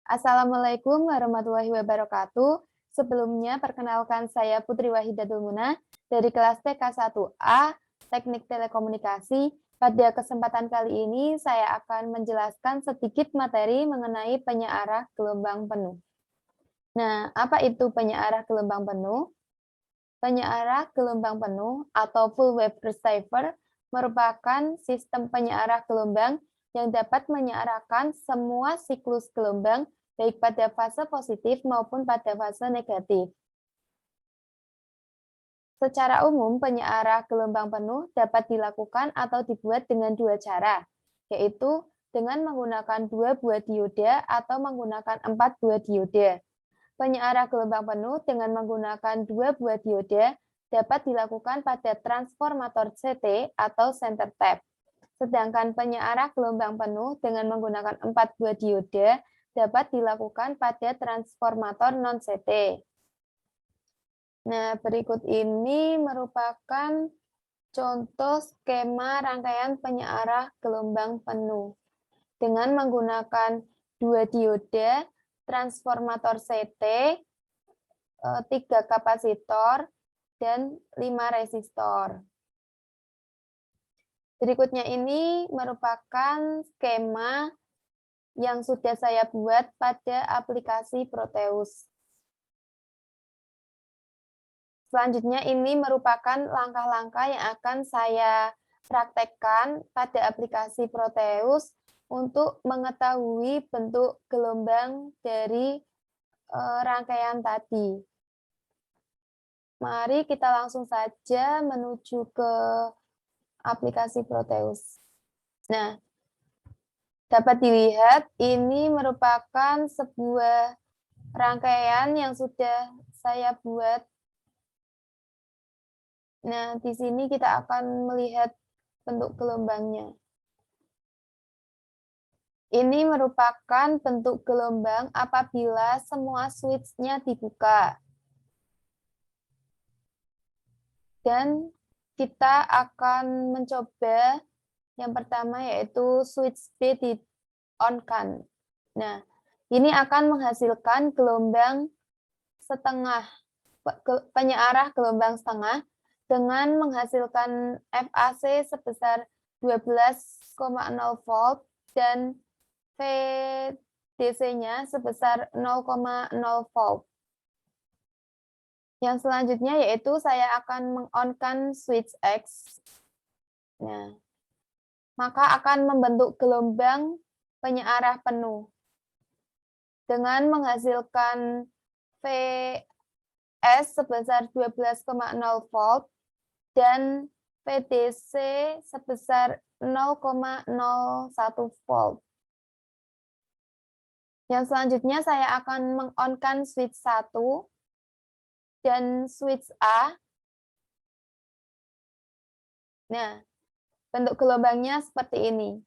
Assalamualaikum warahmatullahi wabarakatuh. Sebelumnya, perkenalkan saya Putri Wahidatul Munah dari kelas TK1A, Teknik Telekomunikasi. Pada kesempatan kali ini, saya akan menjelaskan sedikit materi mengenai penyearah gelombang penuh. Nah, apa itu penyearah gelombang penuh? Penyearah gelombang penuh atau full wave receiver merupakan sistem penyearah gelombang yang dapat menyearahkan semua siklus gelombang baik pada fase positif maupun pada fase negatif. Secara umum, penyearah gelombang penuh dapat dilakukan atau dibuat dengan dua cara, yaitu dengan menggunakan 2 buah dioda atau menggunakan 4 buah dioda. Penyearah gelombang penuh dengan menggunakan 2 buah dioda dapat dilakukan pada transformator CT atau center tap. Sedangkan penyearah gelombang penuh dengan menggunakan 4 buah dioda dapat dilakukan pada transformator non-CT. Nah, berikut ini merupakan contoh skema rangkaian penyearah gelombang penuh. Dengan menggunakan 2 dioda, transformator CT, 3 kapasitor, dan 5 resistor. Berikutnya ini merupakan skema yang sudah saya buat pada aplikasi Proteus. Selanjutnya ini merupakan langkah-langkah yang akan saya praktekkan pada aplikasi Proteus untuk mengetahui bentuk gelombang dari rangkaian tadi. Mari kita langsung saja menuju ke aplikasi Proteus. Nah, dapat dilihat ini merupakan sebuah rangkaian yang sudah saya buat. Nah, di sini kita akan melihat bentuk gelombangnya. Ini merupakan bentuk gelombang apabila semua switch-nya dibuka. Dan kita akan mencoba yang pertama yaitu switch B di-on-kan. Nah, ini akan menghasilkan gelombang setengah, penyearah gelombang setengah dengan menghasilkan FAC sebesar 12,0 volt dan VDC-nya sebesar 0,0 volt. Yang selanjutnya yaitu saya akan meng-on-kan switch X. Nah, maka akan membentuk gelombang penyearah penuh dengan menghasilkan VS sebesar 12,0 volt dan VDC sebesar 0,01 volt. Yang selanjutnya saya akan meng-on-kan switch 1 dan switch A. Nah, bentuk gelombangnya seperti ini.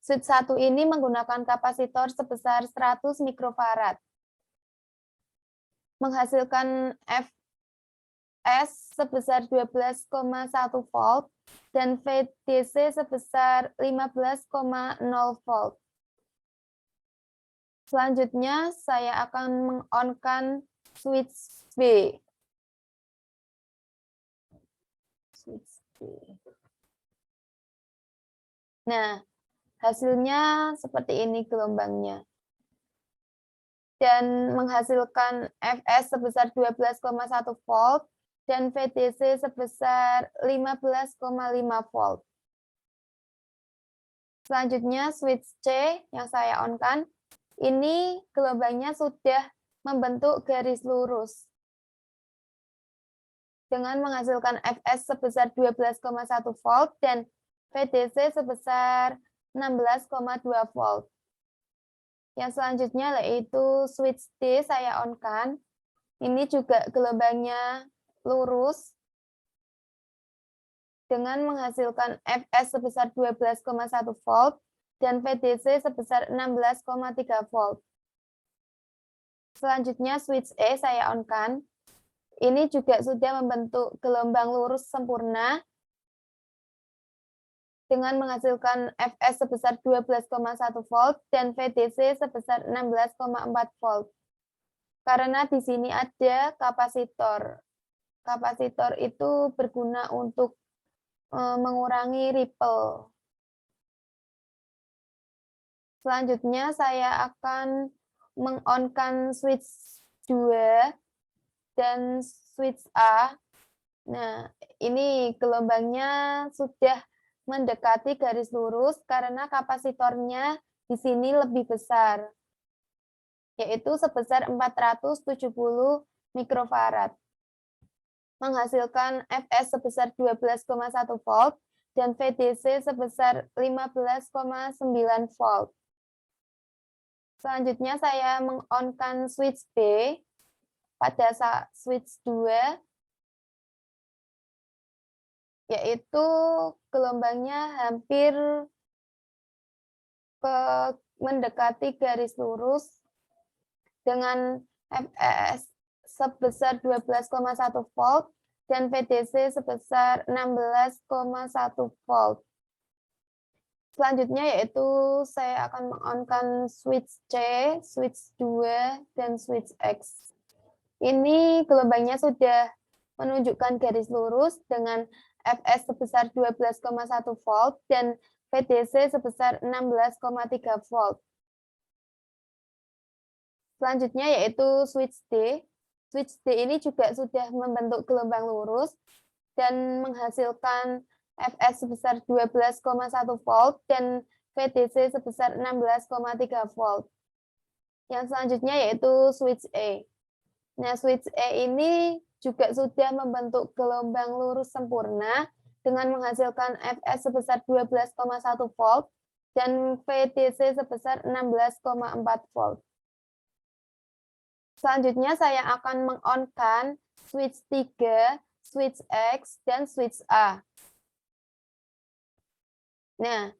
Switch 1 ini menggunakan kapasitor sebesar 100 mikrofarad. Menghasilkan Fs sebesar 12,1 volt dan VDC sebesar 15,0 volt. Selanjutnya saya akan meng-on-kan switch B. Nah, hasilnya seperti ini gelombangnya. Dan menghasilkan Fs sebesar 12,1 volt dan VDC sebesar 15,5 volt. Selanjutnya switch C yang saya on-kan, ini gelombangnya sudah membentuk garis lurus dengan menghasilkan Fs sebesar 12,1 volt dan VDC sebesar 16,2 volt. Yang selanjutnya yaitu switch D saya on-kan. Ini juga gelombangnya lurus dengan menghasilkan Fs sebesar 12,1 volt dan VDC sebesar 16,3 volt. Selanjutnya switch E saya on-kan. Ini juga sudah membentuk gelombang lurus sempurna dengan menghasilkan Fs sebesar 12,1 volt dan VDC sebesar 16,4 volt. Karena di sini ada kapasitor. Kapasitor itu berguna untuk mengurangi ripple. Selanjutnya saya akan meng-on-kan switch 2 dan switch A. Nah, ini gelombangnya sudah mendekati garis lurus karena kapasitornya di sini lebih besar, yaitu sebesar 470 mikrofarad. Menghasilkan Fs sebesar 12,1 volt dan VDC sebesar 15,9 volt. Selanjutnya saya meng-on-kan switch B pada switch 2, yaitu gelombangnya hampir mendekati garis lurus dengan Fs sebesar 12,1 volt dan VDC sebesar 16,1 volt. Selanjutnya yaitu saya akan meng-on-kan switch C, switch 2, dan switch X. Ini gelombangnya sudah menunjukkan garis lurus dengan Fs sebesar 12,1 volt dan VDC sebesar 16,3 volt. Selanjutnya yaitu switch D. Switch D ini juga sudah membentuk gelombang lurus dan menghasilkan Fs sebesar 12,1 volt dan VDC sebesar 16,3 volt. Yang selanjutnya yaitu switch E. Nah, switch E ini juga sudah membentuk gelombang lurus sempurna dengan menghasilkan Fs sebesar 12,1 volt dan VDC sebesar 16,4 volt. Selanjutnya saya akan meng-on-kan switch 3, switch X, dan switch A. Nah,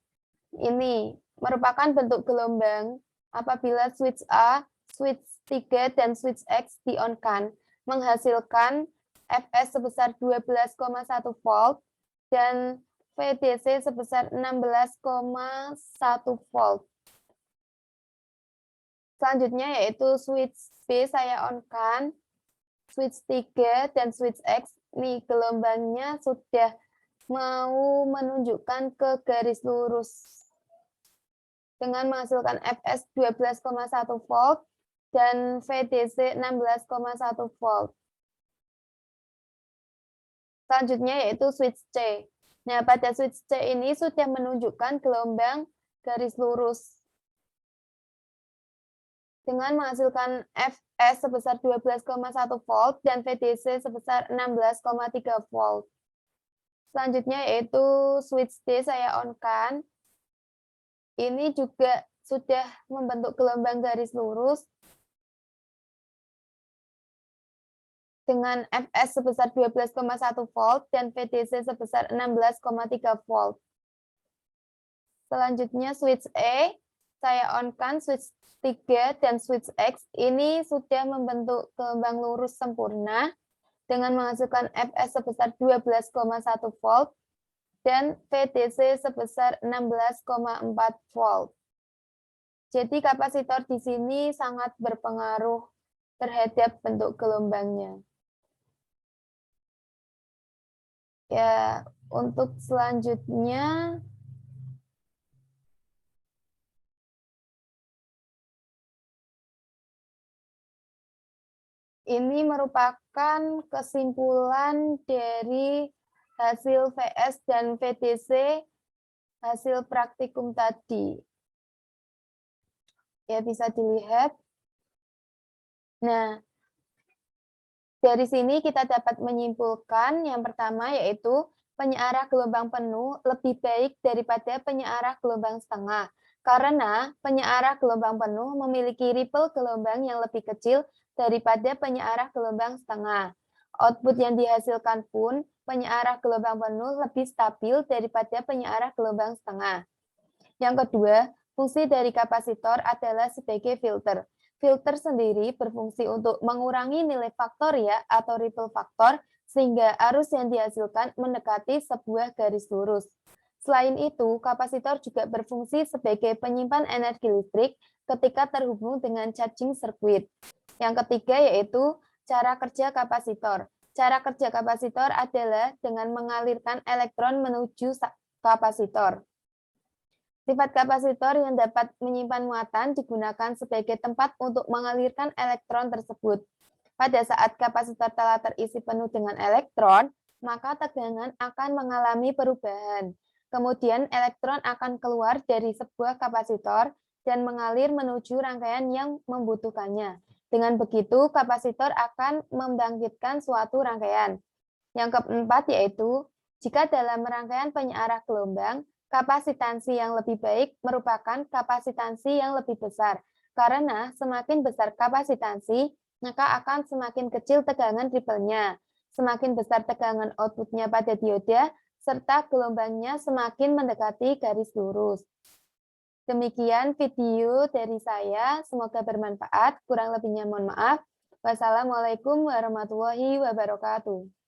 ini merupakan bentuk gelombang apabila switch A, switch 3, dan switch X di-on-kan, menghasilkan Fs sebesar 12,1 volt dan VDC sebesar 16,1 volt. Selanjutnya yaitu switch B saya on-kan, switch 3 dan switch X. Nih gelombangnya sudah mau menunjukkan ke garis lurus dengan menghasilkan Fs 12,1 volt dan VDC 16,1 volt. Selanjutnya yaitu switch C. Nah, pada switch C ini sudah menunjukkan gelombang garis lurus dengan menghasilkan Fs sebesar 12,1 volt dan VDC sebesar 16,3 volt. Selanjutnya yaitu switch D saya on-kan. Ini juga sudah membentuk gelombang garis lurus dengan Fs sebesar 12,1 volt dan VDC sebesar 16,3 volt. Selanjutnya switch E, saya on-kan switch 3 dan switch X. Ini sudah membentuk gelombang lurus sempurna dengan menghasilkan Fs sebesar 12,1 volt dan VDC sebesar 16,4 volt. Jadi kapasitor di sini sangat berpengaruh terhadap bentuk gelombangnya. Ya, untuk selanjutnya ini merupakan kesimpulan dari hasil VS dan VDC hasil praktikum tadi. Ya, bisa dilihat. Nah, dari sini kita dapat menyimpulkan yang pertama yaitu penyearah gelombang penuh lebih baik daripada penyearah gelombang setengah. Karena penyearah gelombang penuh memiliki ripple gelombang yang lebih kecil daripada penyearah gelombang setengah. Output yang dihasilkan pun penyearah gelombang penuh lebih stabil daripada penyearah gelombang setengah. Yang kedua, fungsi dari kapasitor adalah sebagai filter. Filter sendiri berfungsi untuk mengurangi nilai faktor ya atau ripple faktor sehingga arus yang dihasilkan mendekati sebuah garis lurus. Selain itu, kapasitor juga berfungsi sebagai penyimpan energi listrik ketika terhubung dengan charging circuit. Yang ketiga yaitu cara kerja kapasitor. Cara kerja kapasitor adalah dengan mengalirkan elektron menuju kapasitor. Sifat kapasitor yang dapat menyimpan muatan digunakan sebagai tempat untuk mengalirkan elektron tersebut. Pada saat kapasitor telah terisi penuh dengan elektron, maka tegangan akan mengalami perubahan. Kemudian elektron akan keluar dari sebuah kapasitor dan mengalir menuju rangkaian yang membutuhkannya. Dengan begitu, kapasitor akan membangkitkan suatu rangkaian. Yang keempat yaitu, jika dalam rangkaian penyearah gelombang, kapasitansi yang lebih baik merupakan kapasitansi yang lebih besar. Karena semakin besar kapasitansi, maka akan semakin kecil tegangan ripple-nya. Semakin besar tegangan output-nya pada dioda, serta gelombangnya semakin mendekati garis lurus. Demikian video dari saya, semoga bermanfaat, kurang lebihnya mohon maaf. Wassalamualaikum warahmatullahi wabarakatuh.